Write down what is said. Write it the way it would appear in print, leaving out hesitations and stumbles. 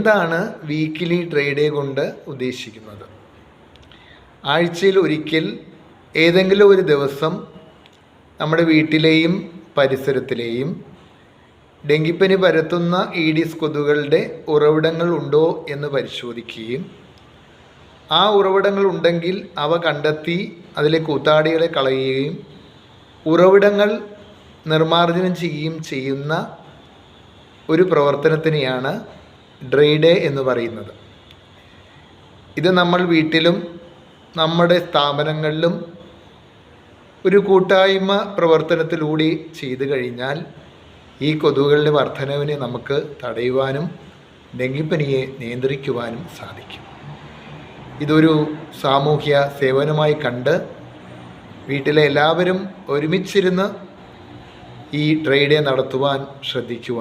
എന്താണ് weekly dry day കൊണ്ട് ഉദ്ദേശിക്കുന്നത്? ആഴ്ചയിൽ ഒരിക്കൽ ഏതെങ്കിലും ഒരു ദിവസം നമ്മുടെ വീട്ടിലെയും പരിസരത്തിലെയും ഡെങ്കിപ്പനി പരത്തുന്ന ഈഡിസ് കൊതുകുകളുടെ ഉറവിടങ്ങൾ ഉണ്ടോ എന്ന് പരിശോധിക്കുകയും ആ ഉറവിടങ്ങൾ ഉണ്ടെങ്കിൽ അവ കണ്ടെത്തി അതിലെ കൂത്താടികളെ കളയുകയും ഉറവിടങ്ങൾ നിർമ്മാർജ്ജനം ചെയ്യുകയും ചെയ്യുന്ന ഒരു പ്രവർത്തനത്തിനെയാണ് ഡ്രൈ ഡേ എന്ന് പറയുന്നത്. ഇത് നമ്മൾ വീട്ടിലും നമ്മുടെ സ്ഥാപനങ്ങളിലും ഒരു കൂട്ടായ്മ പ്രവർത്തനത്തിലൂടെ ചെയ്തു കഴിഞ്ഞാൽ ഈ കൊതുകുകളുടെ വർധനവിനെ നമുക്ക് തടയുവാനും ഡെങ്കിപ്പനിയെ നിയന്ത്രിക്കുവാനും സാധിക്കും. ഇതൊരു സാമൂഹ്യ സേവനമായി കണ്ട് വീട്ടിലെ എല്ലാവരും ഒരുമിച്ചിരുന്ന് ഈ ഡ്രൈ ഡേ നടത്തുവാൻ ശ്രദ്ധിക്കുക.